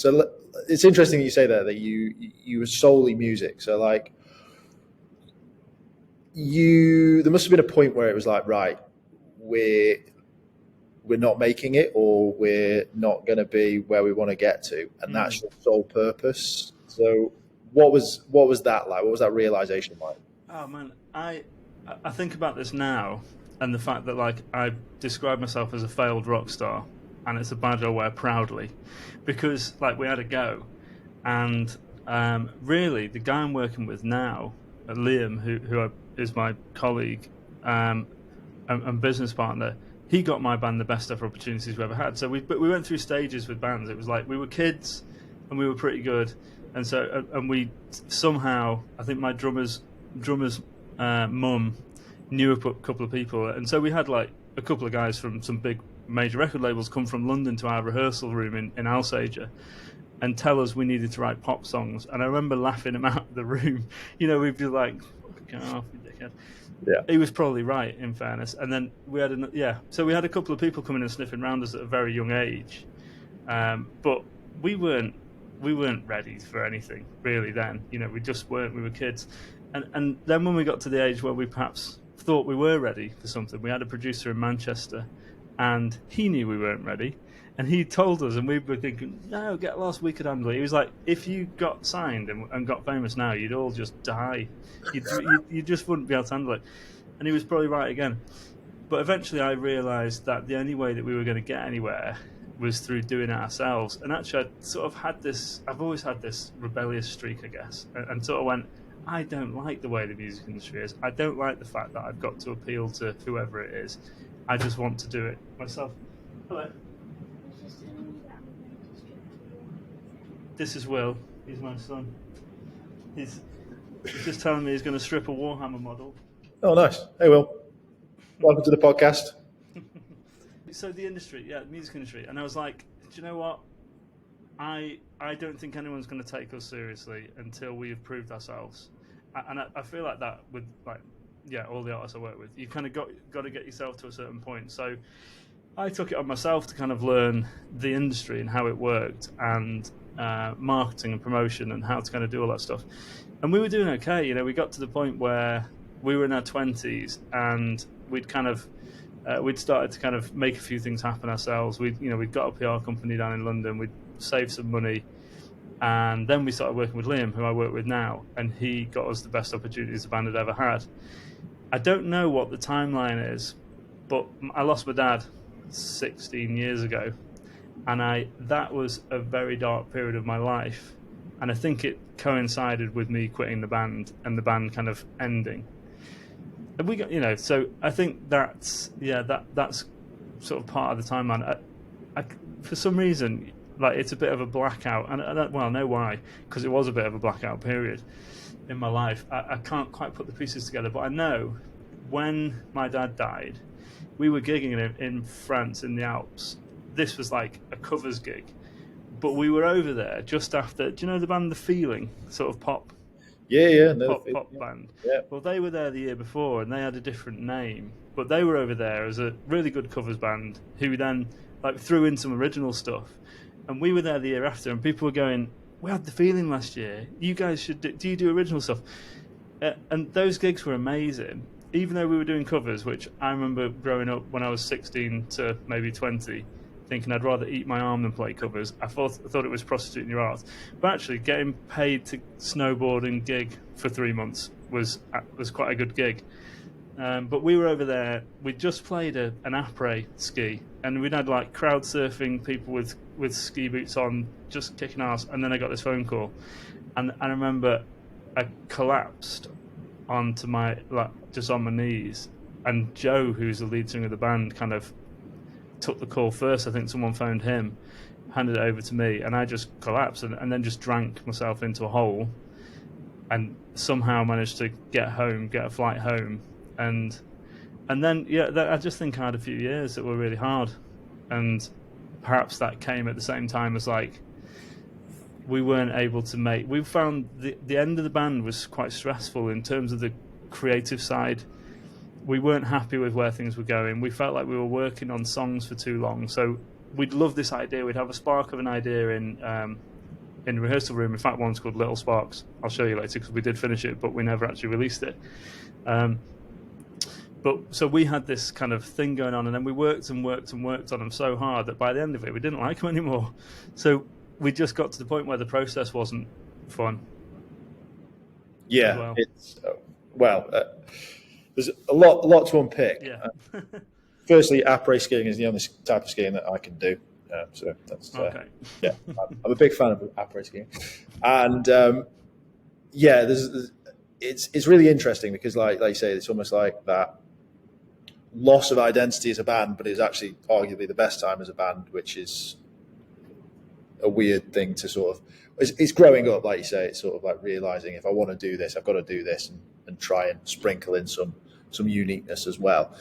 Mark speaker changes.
Speaker 1: So it's interesting you say that you were solely music. So like there must have been a point where it was like, right, we're we're not making it, or we're not going to be where we want to get to, and that's your sole purpose. So what was that like? What was that realization like?
Speaker 2: Oh man, I think about this now, and the fact that like I describe myself as a failed rock star, and it's a badge I wear proudly, because like we had a go, and really the guy I'm working with now, Liam, is my colleague um, and business partner. He got my band the best ever opportunities we ever had. So we went through stages with bands. It was like we were kids, and we were pretty good, and so and we somehow, I think my drummer's mum knew a couple of people, and so we had like a couple of guys from some big major record labels come from London to our rehearsal room in Alsager and tell us we needed to write pop songs. And I remember laughing him out of the room. We'd be like, "Fucking off, you dickhead."
Speaker 1: Yeah.
Speaker 2: He was probably right, in fairness. And then we had so we had a couple of people coming and sniffing around us at a very young age, but we weren't ready for anything really then. We just weren't. We were kids, and then when we got to the age where we perhaps thought we were ready for something, we had a producer in Manchester, and he knew we weren't ready, and he told us, and we were thinking, no, get lost, we could handle it. He was like, if you got signed and got famous now, you'd all just die. You just wouldn't be able to handle it. And he was probably right again. But eventually I realised that the only way that we were going to get anywhere was through doing it ourselves. And actually I've always had this rebellious streak, I guess, and sort of went, I don't like the way the music industry is. I don't like the fact that I've got to appeal to whoever it is. I just want to do it myself. Hello. This is Will. He's my son. He's just telling me he's going to strip a Warhammer model.
Speaker 1: Oh, nice. Hey, Will. Welcome to the podcast.
Speaker 2: So the industry, the music industry, and I was like, do you know what? I don't think anyone's going to take us seriously until we have proved ourselves, and I feel like that with all the artists I work with. You kind of got to get yourself to a certain point. So I took it on myself to kind of learn the industry and how it worked, and marketing and promotion, and how to kind of do all that stuff. And we were doing okay. We got to the point where we were in our 20s, and we'd kind of we'd started to kind of make a few things happen ourselves. We'd got a PR company down in London. We'd saved some money, and then we started working with Liam, who I work with now, and he got us the best opportunities the band had ever had. I don't know what the timeline is, but I lost my dad 16 years ago, and that was a very dark period of my life, and I think it coincided with me quitting the band and the band kind of ending. And we got, so I think that's sort of part of the timeline. I for some reason, like, it's a bit of a blackout, and I know why, because it was a bit of a blackout period in my life. I can't quite put the pieces together, but I know when my dad died, we were gigging in France in the Alps. This was like a covers gig, but we were over there just after. Do you know the band The Feeling? Sort of pop.
Speaker 1: Yeah,
Speaker 2: pop band.
Speaker 1: Yeah.
Speaker 2: Well, they were there the year before, and they had a different name, but they were over there as a really good covers band who then like threw in some original stuff, and we were there the year after, and people were going, "We had The Feeling last year. You guys should do you do original stuff?" And those gigs were amazing, even though we were doing covers, which I remember growing up when I was 16 to maybe 20. Thinking I'd rather eat my arm than play covers. I thought it was prostituting your art. But actually, getting paid to snowboard and gig for 3 months was quite a good gig. But we were over there. We just played an après ski, and we'd had like crowd surfing people with ski boots on, just kicking ass. And then I got this phone call, and I remember I collapsed onto just on my knees. And Joe, who's the lead singer of the band, kind of took the call first. I think someone phoned him, handed it over to me, and I just collapsed and then just drank myself into a hole, and somehow managed to get a flight home, and then I just think I had a few years that were really hard, and perhaps that came at the same time as like we weren't able to we found the end of the band was quite stressful in terms of the creative side. We weren't happy with where things were going. We felt like we were working on songs for too long. So we'd love this idea. We'd have a spark of an idea in the rehearsal room. In fact, one's called Little Sparks. I'll show you later because we did finish it, but we never actually released it. But so we had this kind of thing going on, and then we worked on them so hard that by the end of it, we didn't like them anymore. So we just got to the point where the process wasn't fun.
Speaker 1: Yeah, there's a lot to unpick.
Speaker 2: Yeah.
Speaker 1: Firstly, après skiing is the only type of skiing that I can do. So that's
Speaker 2: okay.
Speaker 1: Yeah, I'm a big fan of après skiing, and it's really interesting because, like you say, it's almost like that loss of identity as a band, but it's actually arguably the best time as a band, which is a weird thing to sort of. It's growing up, like you say. It's sort of like realizing if I want to do this, I've got to do this and try and sprinkle in some uniqueness as well.